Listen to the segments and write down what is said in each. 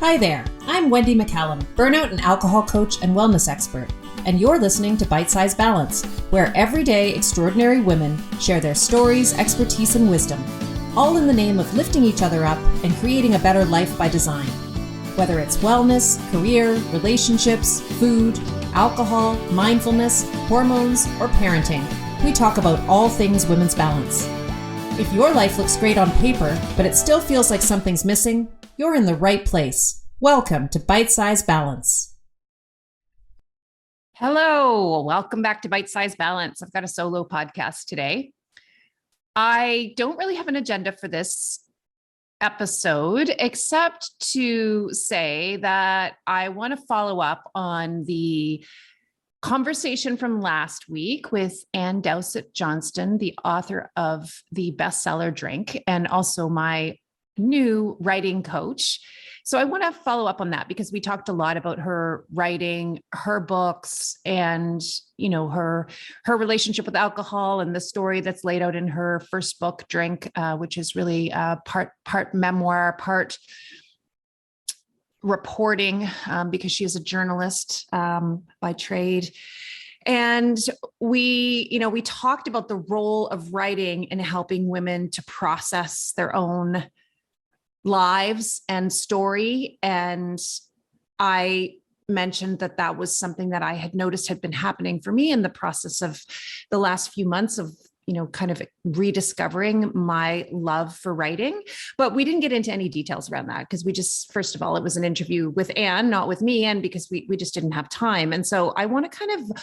Hi there, I'm Wendy McCallum, burnout and alcohol coach and wellness expert, and you're listening to Bite Size Balance, where everyday extraordinary women share their stories, expertise, and wisdom, all in the name of lifting each other up and creating a better life by design. Whether it's wellness, career, relationships, food, alcohol, mindfulness, hormones, or parenting, we talk about all things women's balance. If your life looks great on paper, but it still feels like something's missing, you're in the right place. Welcome to Bite Size Balance. Hello, welcome back to Bite Size Balance. I've got a solo podcast today. I don't really have an agenda for this episode, except to say that I want to follow up on the conversation from last week with Ann Dowsett Johnston, the author of the bestseller Drink, and also my new writing coach. So I want to follow up on that because we talked a lot about her writing, her books, and her relationship with alcohol and the story that's laid out in her first book, Drink, which is really part memoir, part reporting, because she is a journalist by trade. And we talked about the role of writing in helping women to process their own lives and story. And I mentioned that was something that I had noticed had been happening for me in the process of the last few months of, kind of rediscovering my love for writing. But we didn't get into any details around that because first of all, it was an interview with Anne, not with me, and because we just didn't have time. And so I want to kind of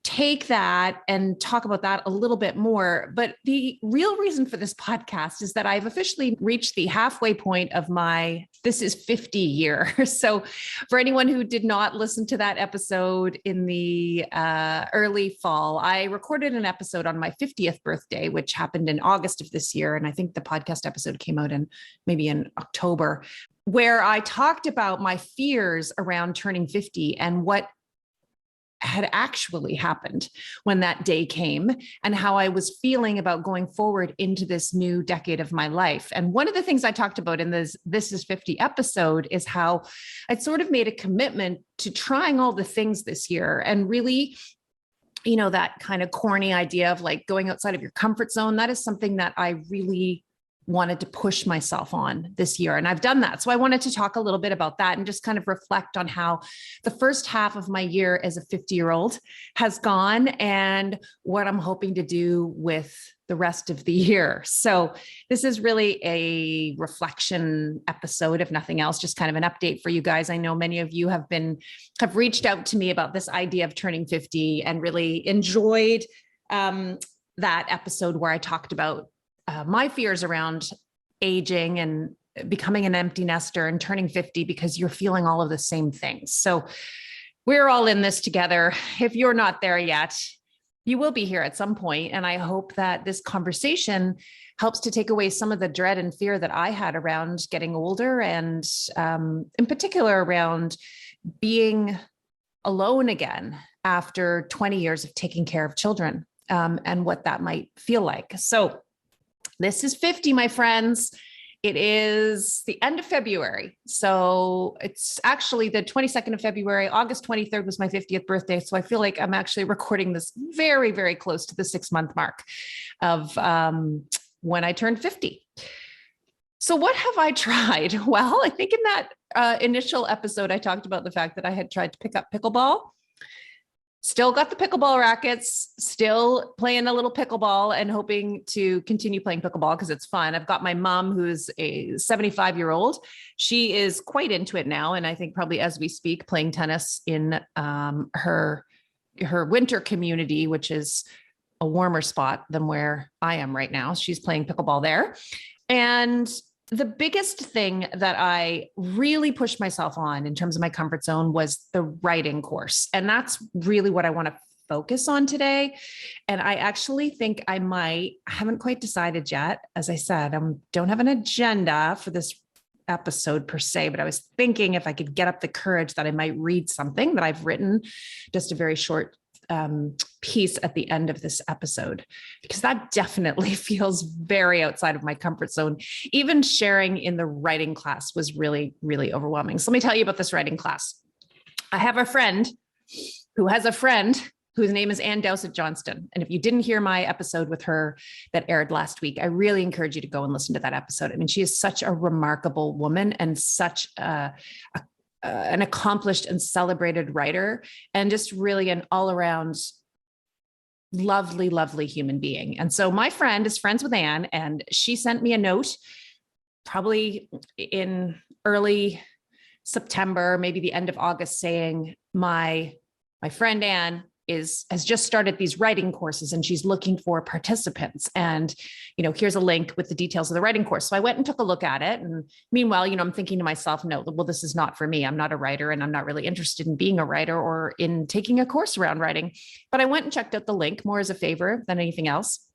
take that and talk about that a little bit more. But the real reason for this podcast is that I've officially reached the halfway point of this is 50 year. So for anyone who did not listen to that episode in the early fall, I recorded an episode on my 50th birthday, which happened in August of this year. And I think the podcast episode came out maybe in October, where I talked about my fears around turning 50 and what had actually happened when that day came and how I was feeling about going forward into this new decade of my life. And one of the things I talked about in this is 50 episode is how I'd sort of made a commitment to trying all the things this year and really, that kind of corny idea of like going outside of your comfort zone. That is something that I really wanted to push myself on this year. And I've done that. So I wanted to talk a little bit about that and just kind of reflect on how the first half of my year as a 50-year-old has gone and what I'm hoping to do with the rest of the year. So this is really a reflection episode, if nothing else, just kind of an update for you guys. I know many of you have reached out to me about this idea of turning 50 and really enjoyed that episode where I talked about my fears around aging and becoming an empty nester and turning 50 because you're feeling all of the same things. So we're all in this together. If you're not there yet, you will be here at some point. And I hope that this conversation helps to take away some of the dread and fear that I had around getting older and in particular around being alone again after 20 years of taking care of children and what that might feel like. So this is 50, my friends. It is the end of February. So it's actually the 22nd of February. August 23rd was my 50th birthday. So I feel like I'm actually recording this very, very close to the 6-month mark of when I turned 50. So what have I tried? Well, I think in that initial episode, I talked about the fact that I had tried to pick up pickleball. Still got the pickleball rackets, still playing a little pickleball and hoping to continue playing pickleball because it's fun. I've got my mom, who's a 75-year-old. She is quite into it now. And I think probably as we speak, playing tennis in her winter community, which is a warmer spot than where I am right now. She's playing pickleball there. And the biggest thing that I really pushed myself on in terms of my comfort zone was the writing course. And that's really what I want to focus on today. And I actually think I haven't quite decided yet. As I said, I don't have an agenda for this episode per se, but I was thinking if I could get up the courage that I might read something that I've written, just a very short piece at the end of this episode, because that definitely feels very outside of my comfort zone. Even sharing in the writing class was really, really overwhelming. So let me tell you about this writing class. I have a friend who has a friend whose name is Ann Dowsett Johnston. And if you didn't hear my episode with her that aired last week, I really encourage you to go and listen to that episode. I mean, she is such a remarkable woman and such an accomplished and celebrated writer, and just really an all around lovely, lovely human being. And so my friend is friends with Anne, and she sent me a note probably in early September, maybe the end of August, saying my friend Anne has just started these writing courses and she's looking for participants. And, here's a link with the details of the writing course. So I went and took a look at it. And meanwhile, I'm thinking to myself, no, well, this is not for me. I'm not a writer and I'm not really interested in being a writer or in taking a course around writing. But I went and checked out the link more as a favor than anything else.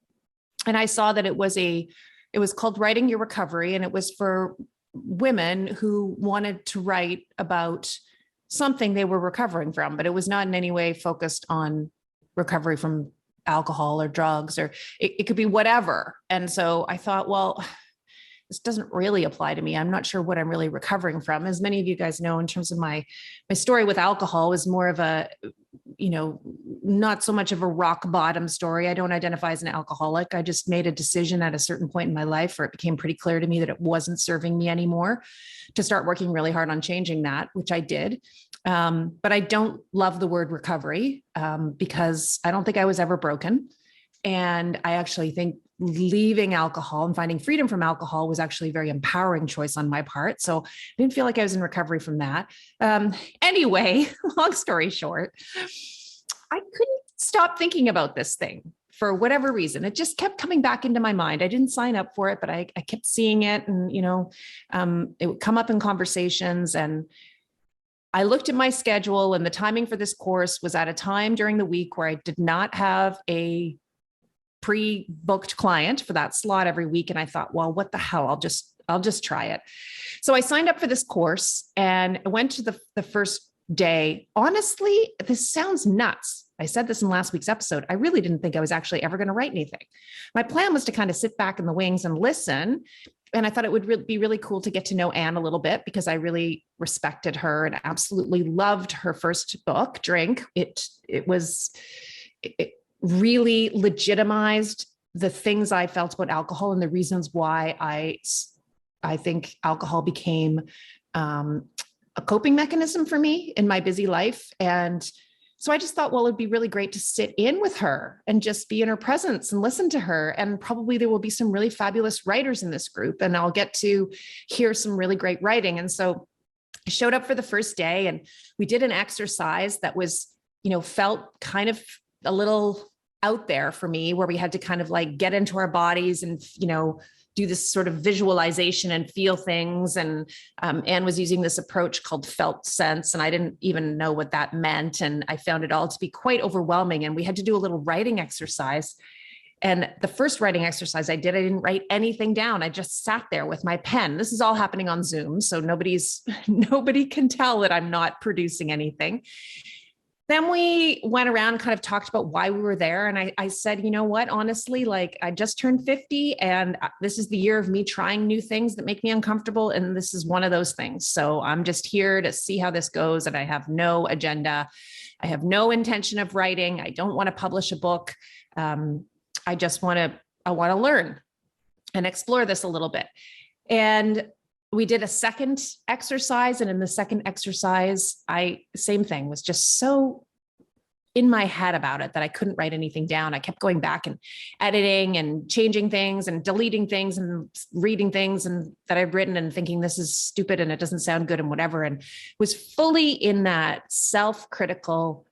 And I saw that it was called Writing Your Recovery. And it was for women who wanted to write about something they were recovering from, but it was not in any way focused on recovery from alcohol or drugs, or it could be whatever. And so I thought, well, this doesn't really apply to me. I'm not sure what I'm really recovering from. As many of you guys know, in terms of my story with alcohol was more of a, not so much of a rock bottom story. I don't identify as an alcoholic. I just made a decision at a certain point in my life where it became pretty clear to me that it wasn't serving me anymore, to start working really hard on changing that, which I did. But I don't love the word recovery because I don't think I was ever broken. And I actually think leaving alcohol and finding freedom from alcohol was actually a very empowering choice on my part. So I didn't feel like I was in recovery from that. Anyway, long story short, I couldn't stop thinking about this thing for whatever reason. It just kept coming back into my mind. I didn't sign up for it, but I kept seeing it, and, it would come up in conversations. And I looked at my schedule, and the timing for this course was at a time during the week where I did not have a pre-booked client for that slot every week. And I thought, well, what the hell? I'll just try it. So I signed up for this course and I went to the first day. Honestly, this sounds nuts. I said this in last week's episode. I really didn't think I was actually ever going to write anything. My plan was to kind of sit back in the wings and listen. And I thought it would be really cool to get to know Anne a little bit, because I really respected her and absolutely loved her first book, Drink. It really legitimized the things I felt about alcohol and the reasons why I think alcohol became a coping mechanism for me in my busy life. And so I just thought, well, it'd be really great to sit in with her and just be in her presence and listen to her. And probably there will be some really fabulous writers in this group, and I'll get to hear some really great writing. And so I showed up for the first day, and we did an exercise that was, felt kind of a little out there for me, where we had to kind of like get into our bodies and, do this sort of visualization and feel things. And Anne was using this approach called felt sense, and I didn't even know what that meant. And I found it all to be quite overwhelming. And we had to do a little writing exercise. And the first writing exercise I didn't write anything down. I just sat there with my pen. This is all happening on Zoom, so nobody can tell that I'm not producing anything. Then we went around and kind of talked about why we were there. And I said, you know what, honestly, like I just turned 50 and this is the year of me trying new things that make me uncomfortable. And this is one of those things. So I'm just here to see how this goes. And I have no agenda. I have no intention of writing. I don't want to publish a book. I want to learn and explore this a little bit. And we did a second exercise. And in the second exercise, same thing, was just so in my head about it that I couldn't write anything down. I kept going back and editing and changing things and deleting things and reading things and that I've written and thinking this is stupid and it doesn't sound good and whatever. And was fully in that self-critical,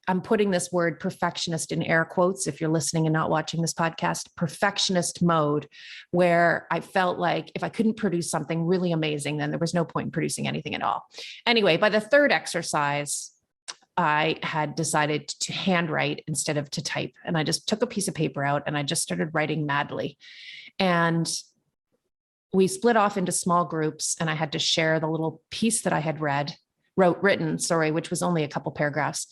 I'm putting this word perfectionist in air quotes, if you're listening and not watching this podcast, perfectionist mode, where I felt like if I couldn't produce something really amazing, then there was no point in producing anything at all. Anyway, by the third exercise, I had decided to handwrite instead of to type. And I just took a piece of paper out and I just started writing madly. And we split off into small groups, and I had to share the little piece that I had written, which was only a couple paragraphs,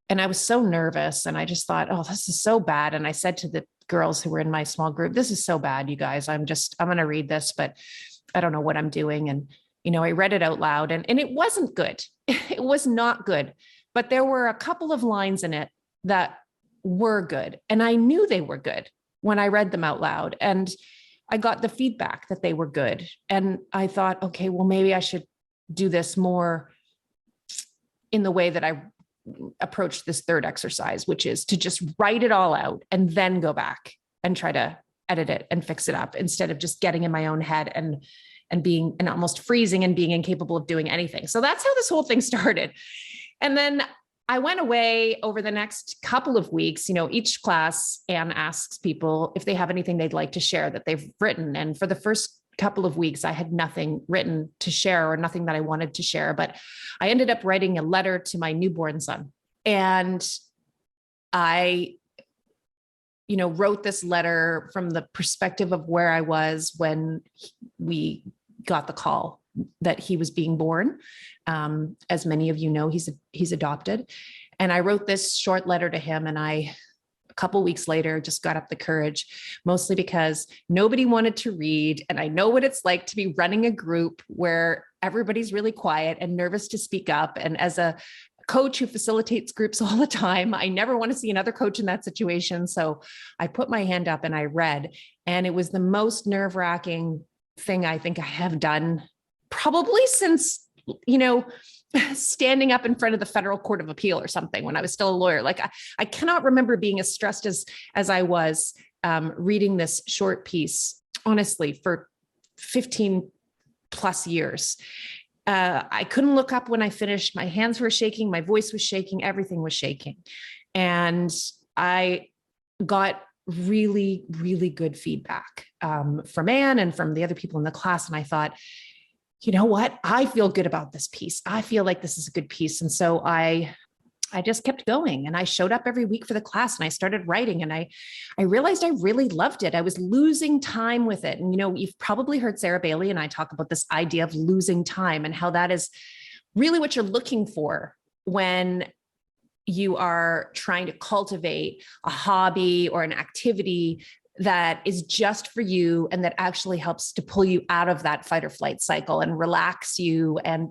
And I was so nervous, and I just thought, oh, this is so bad. And I said to the girls who were in my small group, this is so bad, you guys. I'm going to read this, but I don't know what I'm doing. And, I read it out loud, and it wasn't good. It was not good, but there were a couple of lines in it that were good. And I knew they were good when I read them out loud, and I got the feedback that they were good. And I thought, okay, well, maybe I should do this more in the way that I approach this third exercise, which is to just write it all out and then go back and try to edit it and fix it up, instead of just getting in my own head and being and almost freezing and being incapable of doing anything. So that's how this whole thing started. And then I went away over the next couple of weeks. Each class, Anne asks people if they have anything they'd like to share that they've written. And for the first couple of weeks, I had nothing written to share, or nothing that I wanted to share, but I ended up writing a letter to my newborn son. And I, wrote this letter from the perspective of where I was when we got the call that he was being born. As many of you know, he's adopted. And I wrote this short letter to him, and a couple weeks later, just got up the courage, mostly because nobody wanted to read. And I know what it's like to be running a group where everybody's really quiet and nervous to speak up. And as a coach who facilitates groups all the time, I never want to see another coach in that situation. So I put my hand up and I read, and it was the most nerve-wracking thing I think I have done probably since, standing up in front of the Federal Court of Appeal or something when I was still a lawyer. Like I cannot remember being as stressed as I was reading this short piece, honestly, for 15 plus years. I couldn't look up when I finished. My hands were shaking. My voice was shaking. Everything was shaking. And I got really, really good feedback from Anne and from the other people in the class. And I thought, you know what? I feel good about this piece. I feel like this is a good piece. And so I just kept going, and I showed up every week for the class, and I started writing, and I realized I really loved it. I was losing time with it. And, you've probably heard Sarah Bailey and I talk about this idea of losing time, and how that is really what you're looking for when you are trying to cultivate a hobby or an activity that is just for you, and that actually helps to pull you out of that fight or flight cycle and relax you and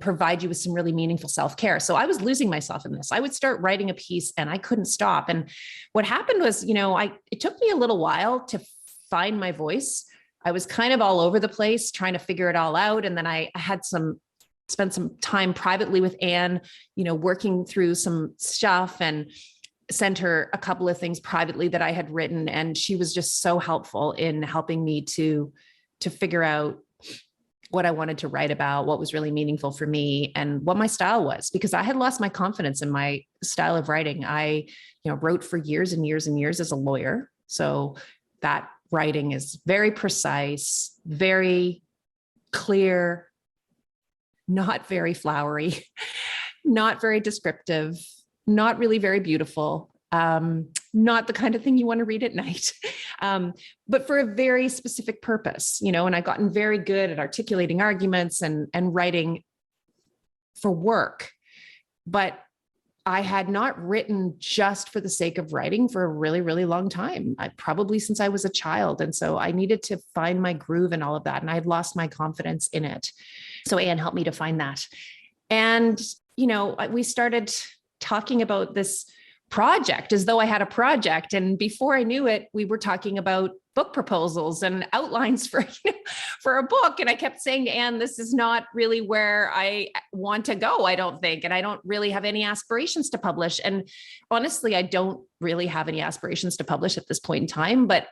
provide you with some really meaningful self-care. So I was losing myself in this. I would start writing a piece and I couldn't stop. And what happened was, it took me a little while to find my voice. I was kind of all over the place trying to figure it all out. And then I had spent some time privately with Anne, working through some stuff, and sent her a couple of things privately that I had written. And she was just so helpful in helping me to figure out what I wanted to write about, what was really meaningful for me, and what my style was, because I had lost my confidence in my style of writing. I, wrote for years and years and years as a lawyer. So that writing is very precise, very clear, not very flowery, not very descriptive, not really very beautiful, not the kind of thing you want to read at night, but for a very specific purpose, and I've gotten very good at articulating arguments and writing for work, but I had not written just for the sake of writing for a really, really long time, probably since I was a child. And so I needed to find my groove and all of that. And I had lost my confidence in it. So Anne helped me to find that. And, we started talking about this project as though I had a project. And before I knew it, we were talking about book proposals and outlines for, for a book. And I kept saying to Anne, this is not really where I want to go, I don't think. And I don't really have any aspirations to publish. And honestly, I don't really have any aspirations to publish at this point in time, but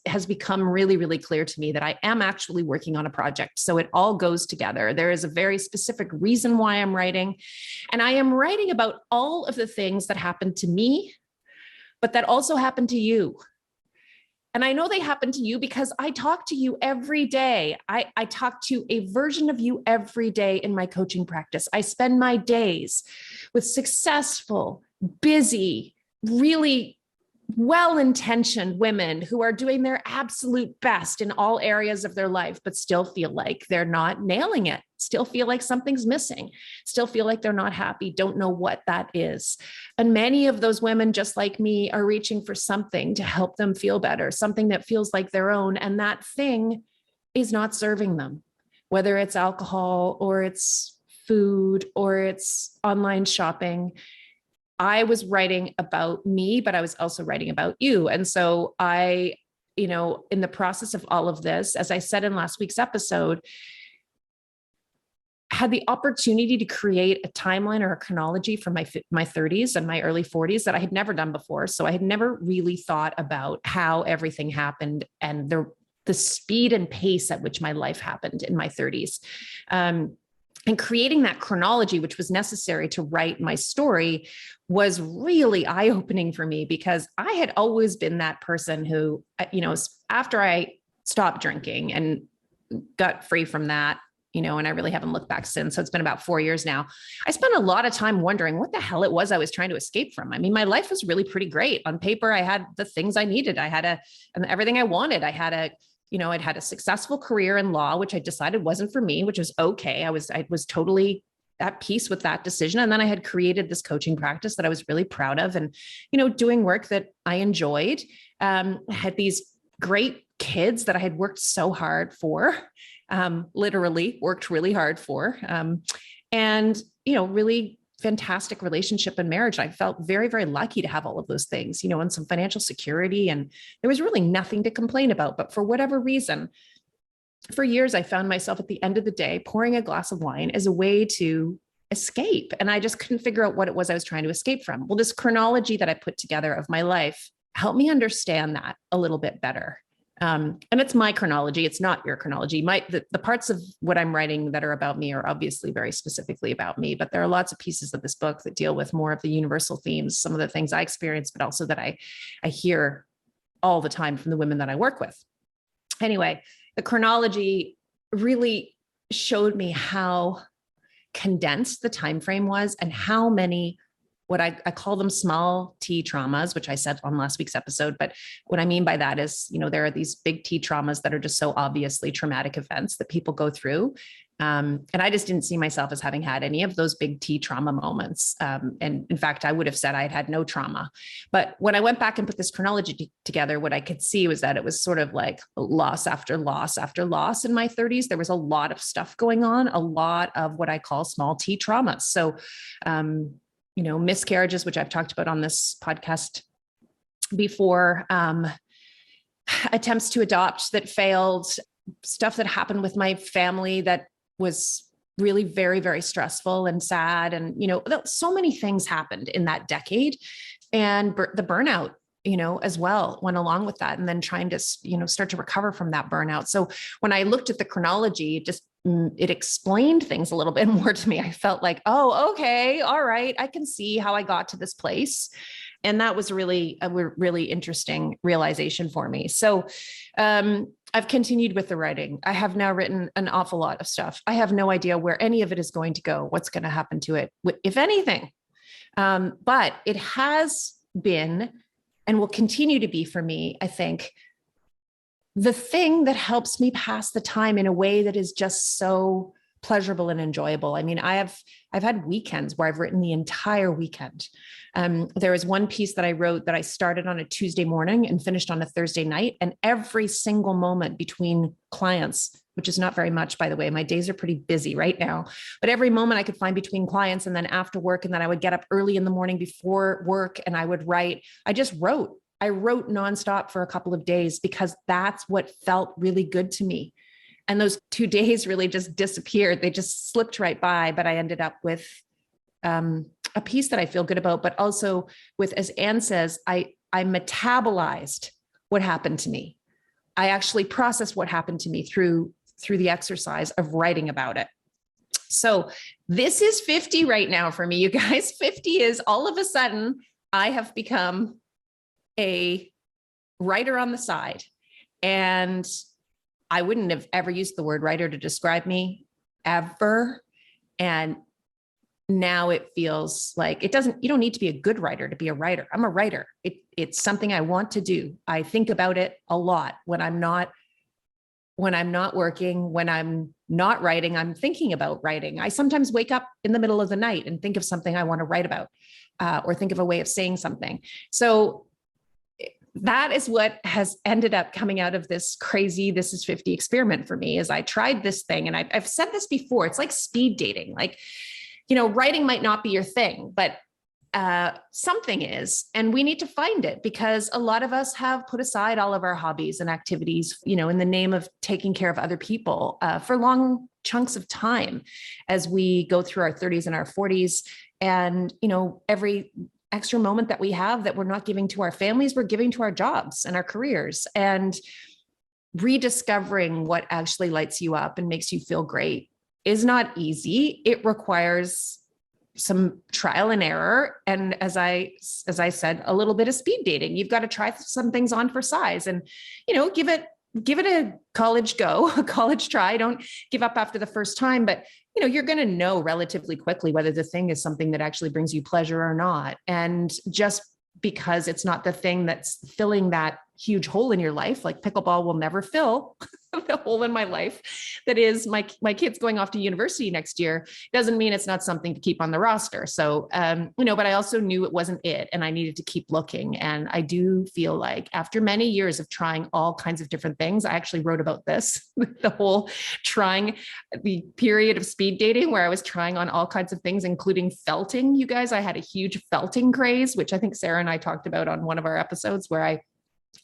has become really, really clear to me that I am actually working on a project. So it all goes together. There is a very specific reason why I'm writing. And I am writing about all of the things that happened to me, but that also happened to you. And I know they happen to you because I talk to you every day. I talk to a version of you every day in my coaching practice. I spend my days with successful, busy, really well-intentioned women who are doing their absolute best in all areas of their life, but still feel like they're not nailing it, still feel like something's missing, still feel like they're not happy, don't know what that is. And many of those women, just like me, are reaching for something to help them feel better, something that feels like their own. And that thing is not serving them, whether it's alcohol or it's food or it's online shopping. I was writing about me, but I was also writing about you. And so in the process of all of this, as I said in last week's episode, had the opportunity to create a timeline or a chronology for my 30s and my early 40s that I had never done before. So I had never really thought about how everything happened and the speed and pace at which my life happened in my 30s. And creating that chronology, which was necessary to write my story, was really eye-opening for me, because I had always been that person who, after I stopped drinking and got free from that, and I really haven't looked back since. So it's been about 4 years now. I spent a lot of time wondering what the hell it was I was trying to escape from. I mean, my life was really pretty great. On paper, I had the things I needed. I had everything I wanted. I'd had a successful career in law, which I decided wasn't for me, which was okay. I was totally at peace with that decision. And then I had created this coaching practice that I was really proud of, and, doing work that I enjoyed. I had these great kids that I had worked so hard for, literally worked really hard for, and, really fantastic relationship and marriage. I felt very, very lucky to have all of those things, and some financial security. And there was really nothing to complain about. But for whatever reason, for years, I found myself at the end of the day pouring a glass of wine as a way to escape. And I just couldn't figure out what it was I was trying to escape from. Well, this chronology that I put together of my life helped me understand that a little bit better. And it's my chronology. It's not your chronology. The parts of what I'm writing that are about me are obviously very specifically about me, but there are lots of pieces of this book that deal with more of the universal themes, some of the things I experience, but also that I hear all the time from the women that I work with. Anyway, the chronology really showed me how condensed the time frame was, and how many, what I call them small T traumas, which I said on last week's episode. But what I mean by that is, there are these big T traumas that are just so obviously traumatic events that people go through. And I just didn't see myself as having had any of those big T trauma moments. And in fact, I would have said I had no trauma. But when I went back and put this chronology together, what I could see was that it was sort of like loss after loss after loss in my 30s. There was a lot of stuff going on, a lot of what I call small T traumas. So, miscarriages, which I've talked about on this podcast before, attempts to adopt that failed, stuff that happened with my family that was really very, very stressful and sad. And, so many things happened in that decade, and the burnout, as well went along with that. And then trying to, start to recover from that burnout. So when I looked at the chronology, it explained things a little bit more to me. I felt like, oh, okay, all right, I can see how I got to this place. And that was really a really interesting realization for me. So I've continued with the writing. I have now written an awful lot of stuff. I have no idea where any of it is going to go, what's going to happen to it, if anything. But it has been, and will continue to be for me, I think, the thing that helps me pass the time in a way that is just so pleasurable and enjoyable. I mean, I've had weekends where I've written the entire weekend. There was one piece that I wrote that I started on a Tuesday morning and finished on a Thursday night. And every single moment between clients, which is not very much, by the way, my days are pretty busy right now, but every moment I could find between clients and then after work, and then I would get up early in the morning before work and I would write. I wrote nonstop for a couple of days because that's what felt really good to me. And those 2 days really just disappeared. They just slipped right by, but I ended up with a piece that I feel good about, but also with, as Anne says, I metabolized what happened to me. I actually processed what happened to me through the exercise of writing about it. So this is 50 right now for me, you guys. 50 is all of a sudden I have become a writer on the side. And I wouldn't have ever used the word writer to describe me ever. And now it feels like you don't need to be a good writer to be a writer. I'm a writer. It's something I want to do. I think about it a lot when I'm not working, when I'm not writing, I'm thinking about writing. I sometimes wake up in the middle of the night and think of something I want to write about, or think of a way of saying something. So that is what has ended up coming out of this crazy This Is 50 experiment for me. Is I tried this thing, and I've said this before, it's like speed dating. Like, writing might not be your thing, but something is, and we need to find it, because a lot of us have put aside all of our hobbies and activities, in the name of taking care of other people, for long chunks of time as we go through our 30s and our 40s. And, every extra moment that we have that we're not giving to our families, we're giving to our jobs and our careers. And rediscovering what actually lights you up and makes you feel great is not easy. It requires some trial and error. And as I said, a little bit of speed dating. You've got to try some things on for size, and, give it a college try. Don't give up after the first time, but you're going to know relatively quickly whether the thing is something that actually brings you pleasure or not. And just because it's not the thing that's filling that huge hole in your life, like pickleball will never fill the hole in my life that is my kids going off to university next year, doesn't mean it's not something to keep on the roster. So, but I also knew it wasn't it, and I needed to keep looking. And I do feel like after many years of trying all kinds of different things, I actually wrote about this, the whole the period of speed dating where I was trying on all kinds of things, including felting. You guys, I had a huge felting craze, which I think Sarah and I talked about on one of our episodes, where I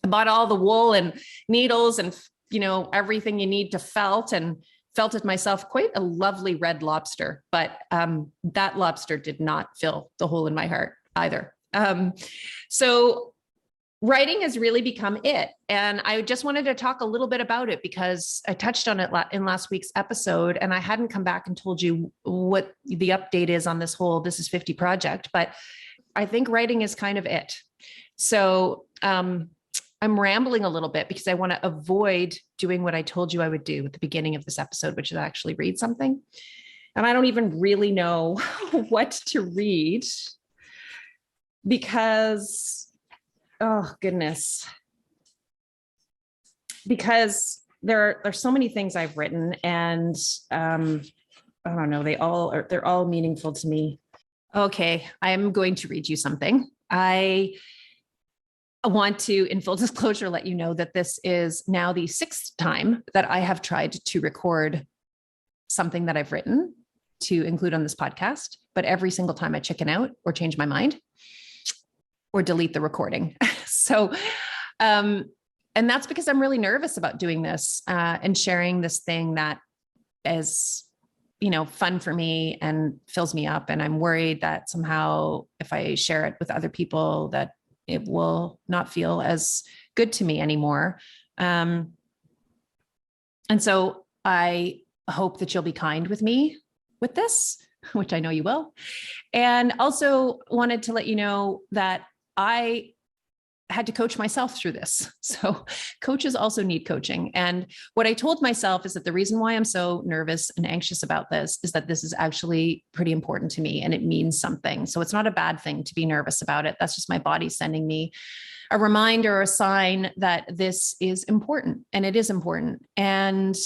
bought all the wool and needles and, everything you need to felt, and felted myself quite a lovely red lobster. But that lobster did not fill the hole in my heart either. So writing has really become it. And I just wanted to talk a little bit about it because I touched on it in last week's episode, and I hadn't come back and told you what the update is on this whole This Is 50 project, but I think writing is kind of it. So, I'm rambling a little bit because I want to avoid doing what I told you I would do at the beginning of this episode, which is actually read something. And I don't even really know what to read because, oh goodness, because there are so many things I've written, and I don't know, they're all meaningful to me. Okay, I am going to read you something. I want to, in full disclosure, let you know that this is now the 6th time that I have tried to record something that I've written to include on this podcast, but every single time I chicken out or change my mind or delete the recording. So, and that's because I'm really nervous about doing this and sharing this thing that is, fun for me and fills me up. And I'm worried that somehow if I share it with other people, that it will not feel as good to me anymore. And so I hope that you'll be kind with me with this, which I know you will. And also wanted to let you know that I had to coach myself through this. So coaches also need coaching. And what I told myself is that the reason why I'm so nervous and anxious about this is that this is actually pretty important to me and it means something. So it's not a bad thing to be nervous about it. That's just my body sending me a reminder or a sign that this is important, and it is important. And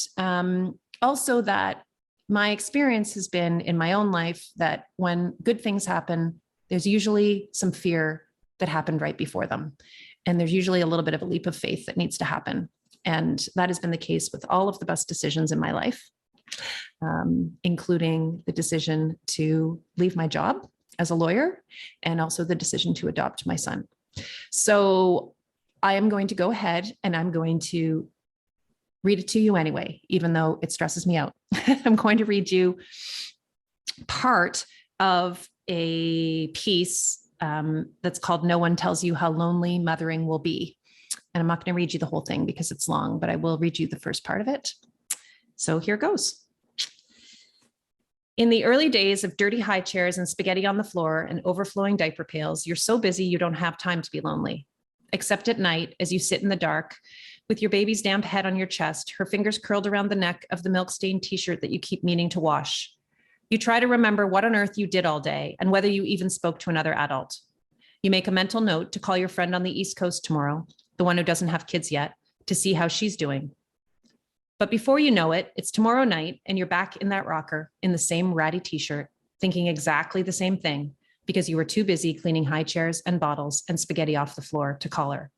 also that my experience has been in my own life that when good things happen, there's usually some fear that happened right before them. And there's usually a little bit of a leap of faith that needs to happen. And that has been the case with all of the best decisions in my life, including the decision to leave my job as a lawyer and also the decision to adopt my son. So I am going to go ahead and I'm going to read it to you anyway, even though it stresses me out. I'm going to read you part of a piece that's called No One Tells You How Lonely Mothering Will Be. And I'm not going to read you the whole thing because it's long, but I will read you the first part of it. So here goes. In the early days of dirty high chairs and spaghetti on the floor and overflowing diaper pails, you're so busy you don't have time to be lonely. Except at night, as you sit in the dark with your baby's damp head on your chest, her fingers curled around the neck of the milk-stained t-shirt that you keep meaning to wash. You try to remember what on earth you did all day and whether you even spoke to another adult. You make a mental note to call your friend on the East Coast tomorrow, the one who doesn't have kids yet, to see how she's doing. But before you know it, it's tomorrow night and you're back in that rocker in the same ratty t-shirt, thinking exactly the same thing because you were too busy cleaning high chairs and bottles and spaghetti off the floor to call her.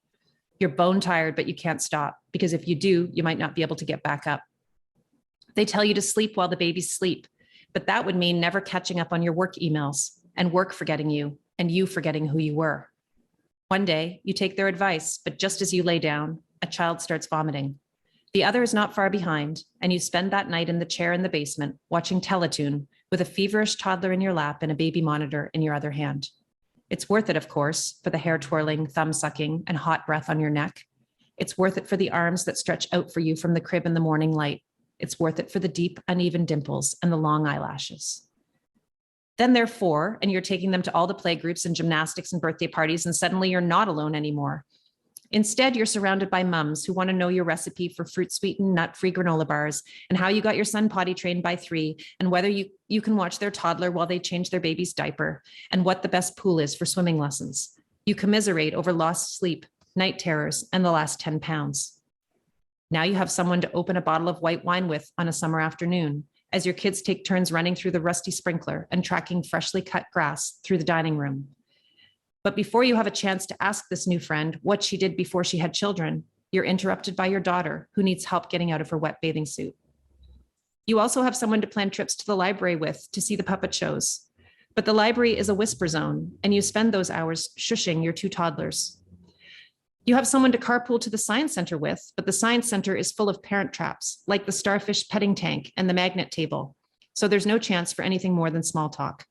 You're bone tired, but you can't stop because if you do, you might not be able to get back up. They tell you to sleep while the babies sleep, but that would mean never catching up on your work emails and work forgetting you and you forgetting who you were. One day you take their advice, but just as you lay down, a child starts vomiting. The other is not far behind, and you spend that night in the chair in the basement watching Teletoon with a feverish toddler in your lap and a baby monitor in your other hand. It's worth it, of course, for the hair twirling, thumb sucking, and hot breath on your neck. It's worth it for the arms that stretch out for you from the crib in the morning light. It's worth it for the deep, uneven dimples and the long eyelashes. Then they're 4, and you're taking them to all the play groups and gymnastics and birthday parties, and suddenly you're not alone anymore. Instead, you're surrounded by mums who want to know your recipe for fruit-sweetened, nut-free granola bars and how you got your son potty trained by 3 and whether you can watch their toddler while they change their baby's diaper and what the best pool is for swimming lessons. You commiserate over lost sleep, night terrors, and the last 10 pounds. Now you have someone to open a bottle of white wine with on a summer afternoon as your kids take turns running through the rusty sprinkler and tracking freshly cut grass through the dining room. But before you have a chance to ask this new friend what she did before she had children, you're interrupted by your daughter who needs help getting out of her wet bathing suit. You also have someone to plan trips to the library with to see the puppet shows. But the library is a whisper zone, and you spend those hours shushing your 2 toddlers. You have someone to carpool to the science center with, but the science center is full of parent traps, like the starfish petting tank and the magnet table. So there's no chance for anything more than small talk.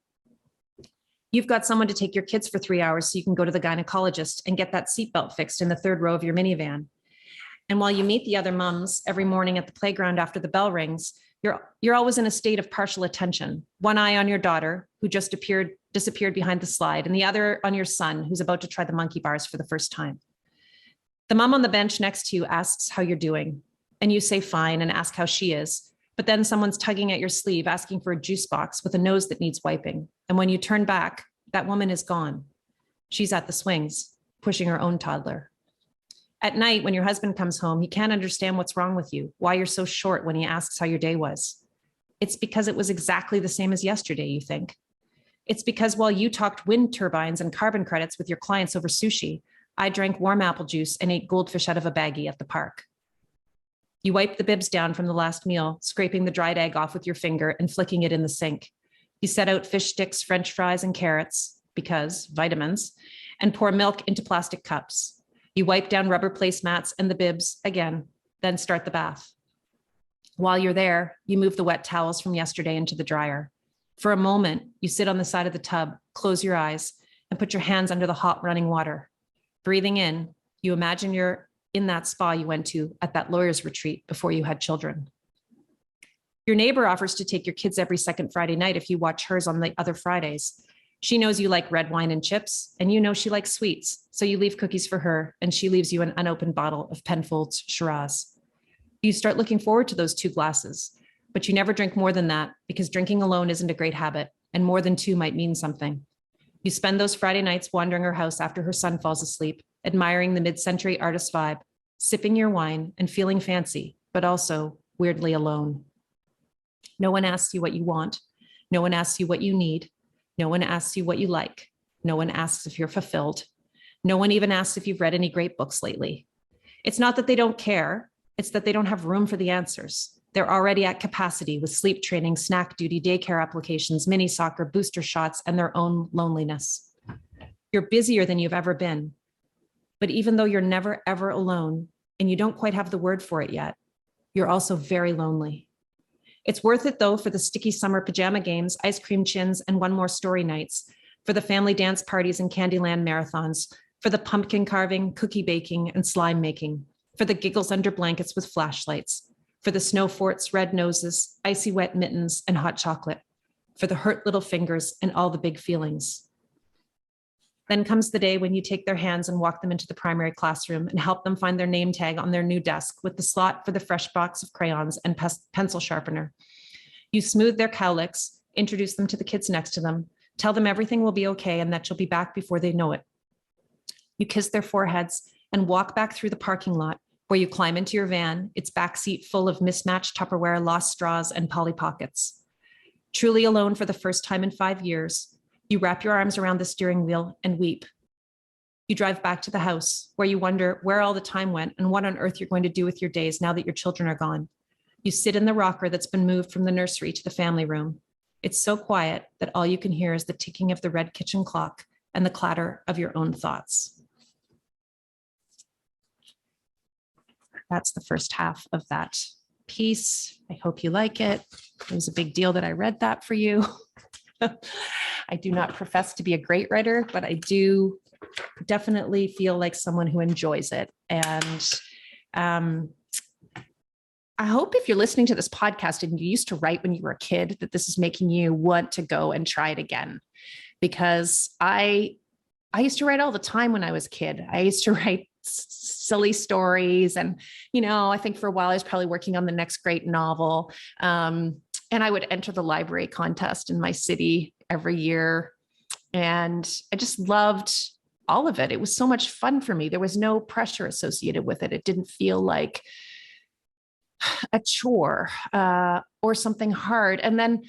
You've got someone to take your kids for 3 hours so you can go to the gynecologist and get that seatbelt fixed in the 3rd row of your minivan. And while you meet the other mums every morning at the playground after the bell rings, you're always in a state of partial attention. One eye on your daughter, who just disappeared behind the slide, and the other on your son, who's about to try the monkey bars for the first time. The mom on the bench next to you asks how you're doing, and you say fine and ask how she is. But then someone's tugging at your sleeve, asking for a juice box with a nose that needs wiping. And when you turn back, that woman is gone. She's at the swings, pushing her own toddler. At night, when your husband comes home, he can't understand what's wrong with you, why you're so short when he asks how your day was. It's because it was exactly the same as yesterday, you think. It's because while you talked wind turbines and carbon credits with your clients over sushi, I drank warm apple juice and ate goldfish out of a baggie at the park. You wipe the bibs down from the last meal, scraping the dried egg off with your finger and flicking it in the sink. You set out fish sticks, French fries, and carrots, because vitamins, and pour milk into plastic cups. You wipe down rubber placemats and the bibs again, then start the bath. While you're there, you move the wet towels from yesterday into the dryer. For a moment, you sit on the side of the tub, close your eyes, and put your hands under the hot running water. Breathing in, you imagine you're in that spa you went to at that lawyer's retreat before you had children. Your neighbor offers to take your kids every second Friday night if you watch hers on the other Fridays. She knows you like red wine and chips, and you know she likes sweets, so you leave cookies for her, and she leaves you an unopened bottle of Penfolds Shiraz. You start looking forward to those 2 glasses, but you never drink more than that because drinking alone isn't a great habit, and more than 2 might mean something. You spend those Friday nights wandering her house after her son falls asleep, admiring the mid-century artist vibe, sipping your wine and feeling fancy, but also weirdly alone. No one asks you what you want. No one asks you what you need. No one asks you what you like. No one asks if you're fulfilled. No one even asks if you've read any great books lately. It's not that they don't care. It's that they don't have room for the answers. They're already at capacity with sleep training, snack duty, daycare applications, mini soccer, booster shots, and their own loneliness. You're busier than you've ever been. But even though you're never, ever alone, and you don't quite have the word for it yet, you're also very lonely. It's worth it, though, for the sticky summer pajama games, ice cream chins, and one more story nights, for the family dance parties and Candyland marathons, for the pumpkin carving, cookie baking, and slime making, for the giggles under blankets with flashlights, for the snow forts, red noses, icy wet mittens, and hot chocolate, for the hurt little fingers and all the big feelings. Then comes the day when you take their hands and walk them into the primary classroom and help them find their name tag on their new desk with the slot for the fresh box of crayons and pencil sharpener. You smooth their cowlicks, introduce them to the kids next to them, tell them everything will be okay and that you'll be back before they know it. You kiss their foreheads and walk back through the parking lot where you climb into your van, its backseat full of mismatched Tupperware, lost straws, and Polly Pockets. Truly alone for the first time in 5 years, you wrap your arms around the steering wheel and weep. You drive back to the house where you wonder where all the time went and what on earth you're going to do with your days now that your children are gone. You sit in the rocker that's been moved from the nursery to the family room. It's so quiet that all you can hear is the ticking of the red kitchen clock and the clatter of your own thoughts. That's the first half of that piece. I hope you like it. It was a big deal that I read that for you. I do not profess to be a great writer, but I do definitely feel like someone who enjoys it. And I hope if you're listening to this podcast and you used to write when you were a kid, that this is making you want to go and try it again. Because I used to write all the time when I was a kid. I used to write silly stories. And, I think for a while I was probably working on the next great novel. And I would enter the library contest in my city every year. And I just loved all of it. It was so much fun for me. There was no pressure associated with it. It didn't feel like a chore or something hard. And then,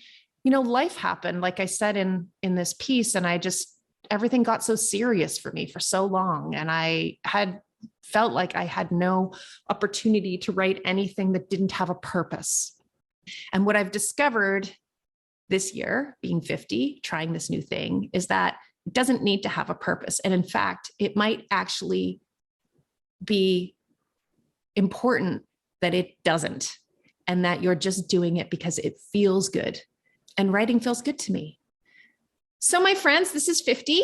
life happened, like I said in this piece, and everything got so serious for me for so long. And I had felt like I had no opportunity to write anything that didn't have a purpose. And what I've discovered this year, being 50, trying this new thing, is that it doesn't need to have a purpose. And in fact, it might actually be important that it doesn't, and that you're just doing it because it feels good. And writing feels good to me. So my friends, this is 50.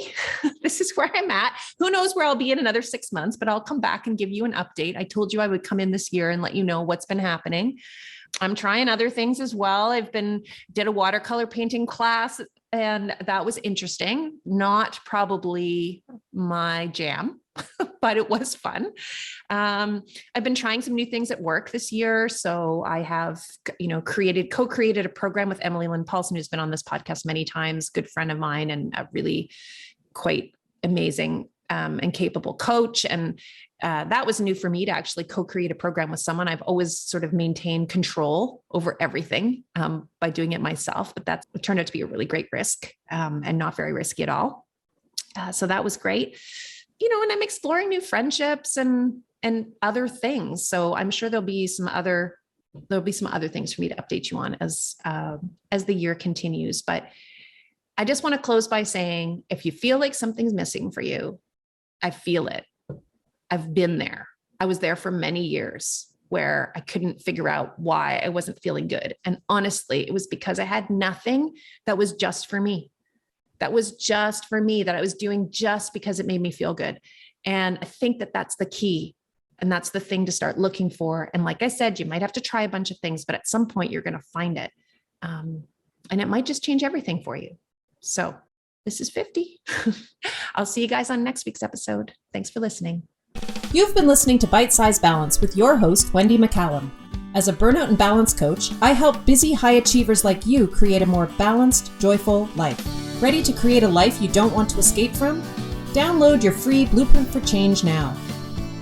This is where I'm at. Who knows where I'll be in another 6 months, but I'll come back and give you an update. I told you I would come in this year and let you know what's been happening. I'm trying other things as well. Did a watercolor painting class, and that was interesting. Not probably my jam, but it was fun. I've been trying some new things at work this year. So I have, co-created a program with Emily Lynn Paulson, who's been on this podcast many times, good friend of mine, and a really quite amazing and capable coach. And that was new for me to actually co-create a program with someone. I've always sort of maintained control over everything by doing it myself, but that turned out to be a really great risk and not very risky at all. So that was great. And I'm exploring new friendships and other things. So I'm sure there'll be some other things for me to update you on as the year continues. But I just want to close by saying, if you feel like something's missing for you, I feel it. I've been there. I was there for many years where I couldn't figure out why I wasn't feeling good. And honestly, it was because I had nothing that was just for me. That was just for me, that I was doing just because it made me feel good. And I think that that's the key. And that's the thing to start looking for. And like I said, you might have to try a bunch of things, but at some point you're going to find it. And it might just change everything for you. So this is 50. I'll see you guys on next week's episode. Thanks for listening. You've been listening to Bite Size Balance with your host, Wendy McCallum. As a burnout and balance coach, I help busy high achievers like you create a more balanced, joyful life. Ready to create a life you don't want to escape from? Download your free Blueprint for Change now.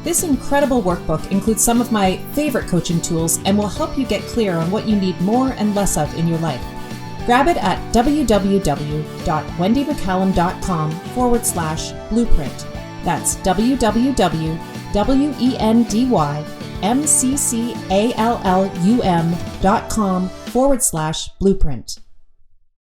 This incredible workbook includes some of my favorite coaching tools and will help you get clear on what you need more and less of in your life. Grab it at www.wendymccallum.com/blueprint. That's www.wendymccallum.com/blueprint.